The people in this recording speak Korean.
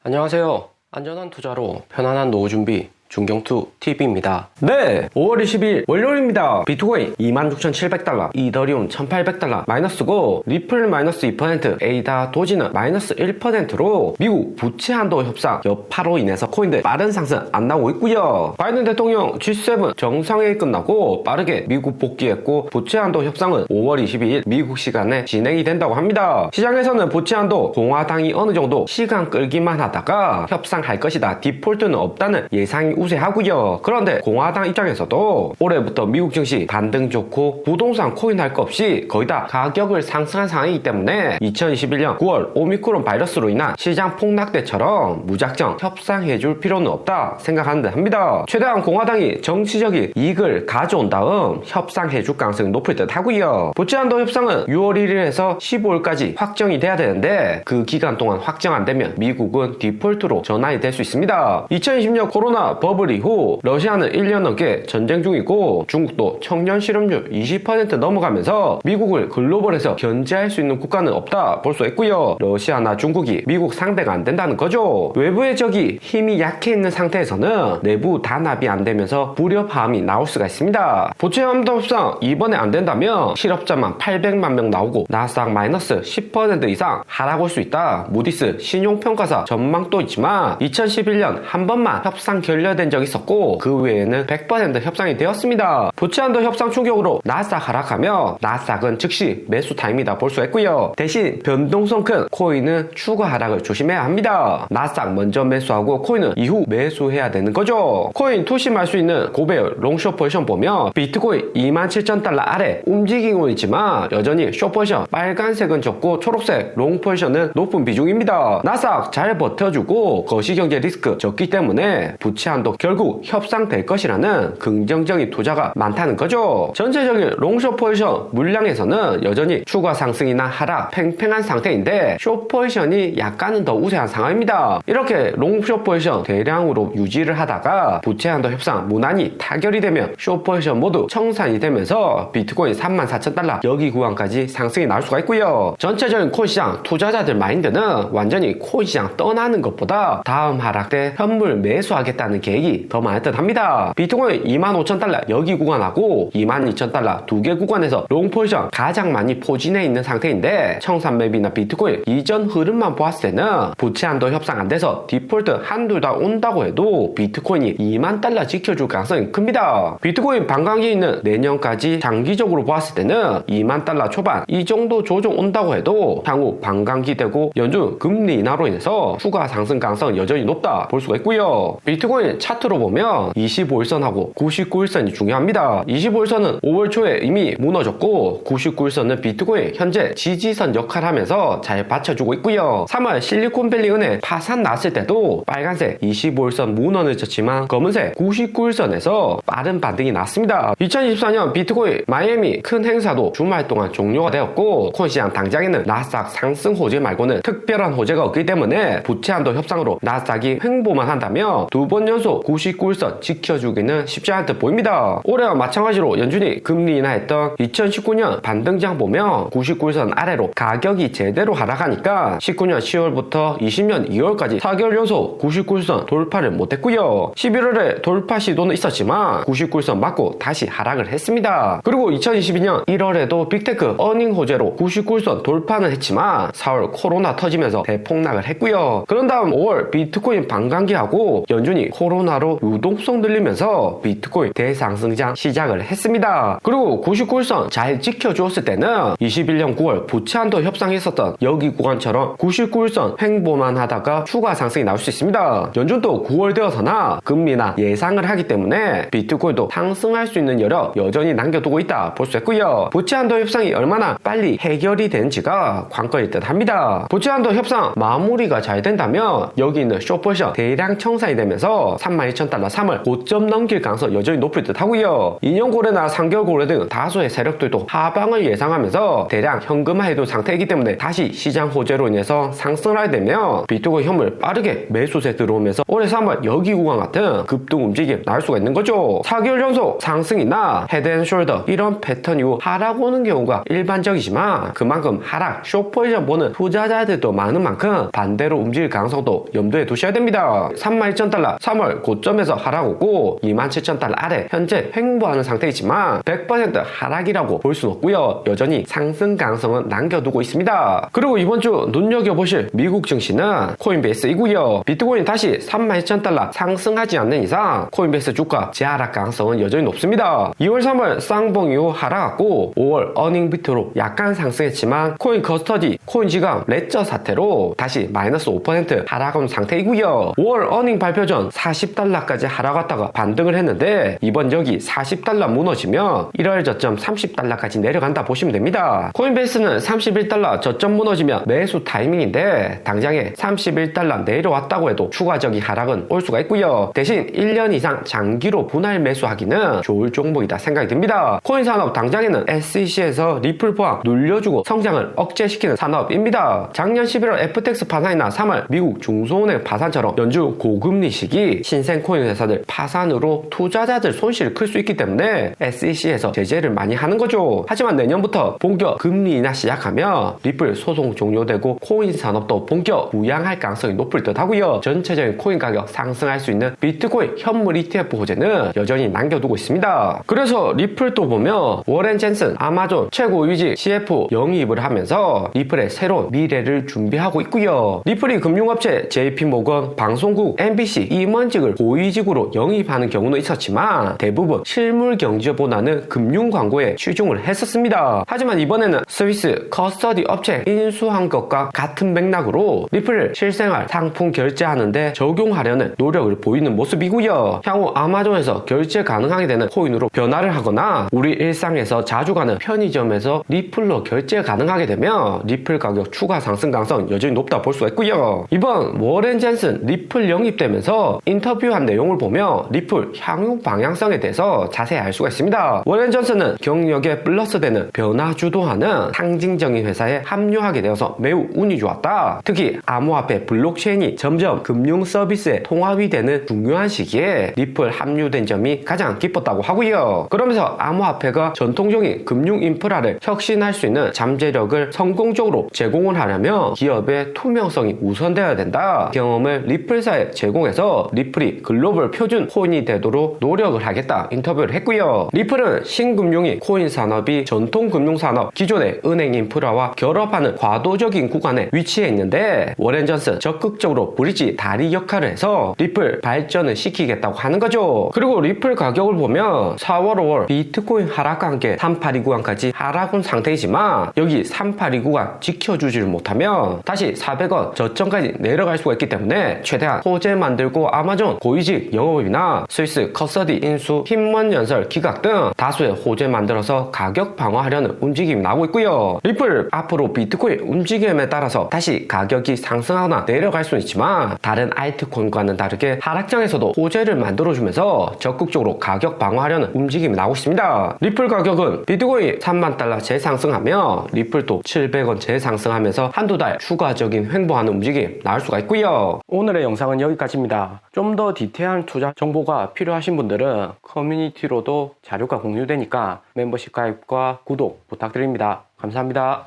안녕하세요. 안전한 투자로 편안한 노후 준비 중경투 TV입니다. 네, 5월 20일 월요일입니다. 비트코인 26,700달러, 이더리움 1,800달러 마이너스고, 리플 마이너스 2%, 에이다 도지는 마이너스 1%로 미국 부채 한도 협상 여파로 인해서 코인들 빠른 상승 안 나오고 있고요. 바이든 대통령 G7 정상회의 끝나고 빠르게 미국 복귀했고, 부채 한도 협상은 5월 22일 미국 시간에 진행이 된다고 합니다. 시장에서는 부채 한도 공화당이 어느 정도 시간 끌기만 하다가 협상할 것이다, 디폴트는 없다는 예상이 우세하고요. 그런데 공화당 입장에서도 올해부터 미국 증시 반등 좋고 부동산 코인 할 거 없이 거의 다 가격을 상승한 상황이기 때문에 2021년 9월 오미크론 바이러스로 인한 시장 폭락때처럼 무작정 협상해줄 필요는 없다 생각하는 듯 합니다. 최대한 공화당이 정치적인 이익을 가져온 다음 협상해줄 가능성이 높을 듯 하고요. 부채 한도 협상은 6월 1일에서 15일까지 확정이 돼야 되는데 그 기간 동안 확정 안 되면 미국은 디폴트로 전환이 될 수 있습니다. 2020년 코로나 버블 이후 러시아는 1년 넘게 전쟁 중이고, 중국도 청년 실업률 20% 넘어가면서 미국을 글로벌에서 견제할 수 있는 국가는 없다 볼 수 있고요. 러시아나 중국이 미국 상대가 안 된다는 거죠. 외부의 적이 힘이 약해 있는 상태에서는 내부 단합이 안 되면서 불협화음이 나올 수가 있습니다. 부채 한도 협상 이번에 안 된다면 실업자만 800만 명 나오고 나스닥 마이너스 10% 이상 하락할 수 있다. 무디스 신용평가사 전망도 있지만 2011년 한 번만 협상 결렬된 적이 있었고, 그 외에는 100% 협상이 되었습니다. 부채 한도 협상 충격으로 나스닥 하락하며 나스닥은 즉시 매수 타임이다 볼 수 있고요. 대신 변동성 큰 코인은 추가 하락을 조심해야 합니다. 나스닥 먼저 매수하고 코인은 이후 매수해야 되는 거죠. 코인 투심할 수 있는 고배열 롱숏 포지션 보면 비트코인 27,000달러 아래 움직이고 있지만 여전히 숏 포지션 빨간색은 적고 초록색 롱 포지션은 높은 비중입니다. 나스닥 잘 버텨주고 거시경제 리스크 적기 때문에 부채 한도 결국 협상될 것이라는 긍정적인 투자가 많다는 거죠. 전체적인 롱숏 포지션 물량에서는 여전히 추가 상승이나 하락 팽팽한 상태인데 숏 포지션이 약간은 더 우세한 상황입니다. 이렇게 롱숏 포지션 대량으로 유지를 하다가 부채 한도 협상 무난히 타결이 되면 숏 포지션 모두 청산이 되면서 비트코인 34,000달러 여기 구간까지 상승이 나올 수가 있고요. 전체적인 코인 시장 투자자들 마인드는 완전히 코인 시장 떠나는 것보다 다음 하락 때 현물 매수하겠다는 계획이 더 많을 듯 합니다. 비트코인 25,000달러 여기 구간하고 22,000달러 두 개 구간에서 롱 포지션 가장 많이 포진해 있는 상태인데, 청산맵이나 비트코인 이전 흐름만 보았을 때는 부채 한도 협상 안 돼서 디폴트 한둘 다 온다고 해도 비트코인이 2만 달러 지켜줄 가능성이 큽니다. 비트코인 반감기 있는 내년까지 장기적으로 보았을 때는 2만 달러 초반 이 정도 조정 온다고 해도 향후 반감기 되고 연준 금리 인하로 인해서 추가 상승 가능성은 여전히 높다 볼 수가 있고요. 비트코인 차트로 보면 25일선하고 99일선이 중요합니다. 25일선은 5월 초에 이미 무너졌고 99일선은 비트코인 현재 지지선 역할을 하면서 잘 받쳐주고 있고요. 3월 실리콘밸리 은행 파산 났을 때도 빨간색 25일선 무너 늦었지만 검은색 99일선에서 빠른 반등이 났습니다. 2024년 비트코인 마이애미 큰 행사도 주말 동안 종료가 되었고, 코인 시장 당장에는 나스닥 상승 호재 말고는 특별한 호재가 없기 때문에 부채 한도 협상으로 나스닥이 횡보만 한다면 두 번 연속 99일선 지켜주기는 쉽지 않을 듯 보입니다. 올해와 마찬가지로 연준이 금리 인하했던 2019년 반등장 보면 99일선 아래로 가격이 제대로 하락하니까 19년 10월부터 20년 2월까지 4개월 연속 99일선 돌파를 못했고요. 11월에 돌파 시도는 있었지만 99일선 맞고 다시 하락을 했습니다. 그리고 2022년 1월에도 빅테크 어닝 호재로 99일선 돌파는 했지만 4월 코로나 터지면서 대폭락을 했고요. 그런 다음 5월 비트코인 반감기하고 연준이 코로나로 유동성 늘리면서 비트코인 대상승장 시작을 했습니다. 그리고 99일선 잘 지켜주었을 때는 21년 9월 부채 한도 협상했었던 여기 구간처럼 99일선 횡보만 하다가 추가 상승이 나올 수 있습니다. 연준도 9월 되어서나 금리나 예상을 하기 때문에 비트코인도 상승할 수 있는 여력 여전히 남겨두고 있다 볼 수 있고요. 부채 한도 협상이 얼마나 빨리 해결이 되는지가 관건일 듯 합니다. 부채 한도 협상 마무리가 잘 된다면 여기 있는 숏 포지션 대량 청산이 되면서 32,000달러 3월 고점 넘길 가능성 여전히 높을 듯 하고요. 2년 고래나 3개월 고래 등 다수의 세력들도 하방을 예상하면서 대량 현금화해둔 상태이기 때문에 다시 시장 호재로 인해서 상승을 하게 되면 비트코인 현물 빠르게 매수세 들어오면서 올해 3월 여기 구간 같은 급등 움직임 나올 수가 있는 거죠. 4개월 연속 상승이나 헤드앤숄더 이런 패턴 이후 하락 오는 경우가 일반적이지만 그만큼 하락 숏포지션 보는 투자자들도 많은 만큼 반대로 움직일 가능성도 염두에 두셔야 됩니다. 31,000달러 3월 고점에서 하락 오고 27,000달러 아래 현재 횡보하는 상태이지만 100% 하락이라고 볼 수는 없고요. 여전히 상승 가능성은 남겨두고 있습니다. 그리고 이번 주 눈여겨보실 미국 증시는 코인베이스이고요. 비트코인 다시 32,000달러 상승하지 않는 이상 코인베이스 주가 재하락 가능성은 여전히 높습니다. 2월 3월 쌍봉 이후 하락했고 5월 어닝 비트로 약간 상승했지만 코인 커스터디, 코인 지갑, 레저 사태로 다시 마이너스 5% 하락한 상태이고요. 5월 어닝 발표 전 40달러까지 하락했다가 반등을 했는데 이번 여기 40달러 무너지면 1월 저점 30달러까지 내려간다 보시면 됩니다. 코인베이스는 31달러 저점 무너지면 매수 타이밍인데 당장에 31달러 내려왔다고 해도 추가적인 하락은 올 수가 있고요. 대신 1년 이상 장기로 분할 매수하기는 좋을 종목이다 생각이 듭니다. 코인 산업 당장에는 SEC에서 리플 포함 눌려주고 성장을 억제시키는 산업입니다. 작년 11월 FTX 파산이나 3월 미국 중소은행 파산처럼 연중 고금리 시기 신생 코인 회사들 파산으로 투자자들 손실이 클 수 있기 때문에 SEC에서 제재를 많이 하는 거죠. 하지만 내년부터 본격 금리 인하 시작하면 리플 소송 종료되고 코인 산업도 본격 부양할 가능성이 높을 듯 하고요. 전체적인 코인 가격 상승할 수 있는 비트코인 현물 ETF 호재는 여전히 남겨두고 있습니다. 그래서 리플도 보면 워렌 젠슨 아마존 최고위직 CFO 영입을 하면서 리플의 새로운 미래를 준비하고 있고요. 리플이 금융업체 JP모건, 방송국 MBC 임원직을 고위직으로 영입하는 경우는 있었지만 대부분 실물 경제보다는 금융 광고에 치중을 했었습니다. 하지만 이번에는 스위스 커스터디 업체 인수한 것과 같은 맥락으로 리플을 실생활 상품 결제하는데 적용하려는 노력을 보이는 모습이고요. 향후 아마존에서 결제 가능하게 되는 코인으로 변화를 하거나 우리 일상에서 자주 가는 편의점에서 리플로 결제 가능하게 되면 리플 가격 추가 상승 가능성 여전히 높다 볼 수가 있고요. 이번 워렌 젠슨 리플 영입되면서 인터뷰한 내용을 보면 리플 향후 방향성에 대해서 자세히 알 수가 있습니다. 워렌 젠슨은 경력에 플러스되는 변화 주도하는 상징적인 회사에 합류하게 되어서 매우 운이 좋았다. 특히 암호화폐 블록체인이 점점 금융 서비스에 통합이 되는 중요한 시기에 리플 합류된 점이 가장 기뻤다고 하고요. 그러면서 암호화폐가 전통적인 금융 인프라를 혁신할 수 있는 잠재력을 성공적으로 제공을 하려면 기업의 투명성이 우선되어야 된다. 경험을 리플사에 제공해서 리플이 글로벌 표준 코인이 되도록 노력을 하겠다 인터뷰를 했고요. 리플은 신금융인 코인 산업이 전통 금융 산업 기존의 은행 인프라와 결합하는 과도적인 구간에 위치해 있는데 워렌 전슨 적극적으로 브릿지 다리 역할을 해서 리플 발전을 시키겠다고 하는 거죠. 그리고 리플 가격을 보면 4월 5월 비트코인 하락과 함께 382 구간까지 하락한 상태이지만 여기 382 구간 지켜주지를 못하면 다시 400원 저점까지 내려갈 수가 있기 때문에 최대한 호재 만들고 아마존 고위직 영업이나 스위스 커스터디 인수 힘먼 연설 기각 등 다수의 호재 만들어서 가격 방어하려는 움직임이 나오고 있고요. 리플 앞으로 비트코인 움직임에 따라서 다시 가격이 상승하거나 내려갈 수는 있지만 다른 알트코인과는 다르게 하락장에서도 호재를 만들어주면서 적극적으로 가격 방어하려는 움직임이 나오고 있습니다. 리플 가격은 비트코인 3만 달러 재상승하며 리플도 700원 재상승하면서 한두 달 추가적인 횡보하는 움직임 나올 수가 있고요. 오늘의 영상은 여기까지입니다. 좀 더 디테일한 투자 정보가 필요하신 분들은 커뮤니티로도 자료가 공유되니까 멤버십 가입과 구독 부탁드립니다. 감사합니다.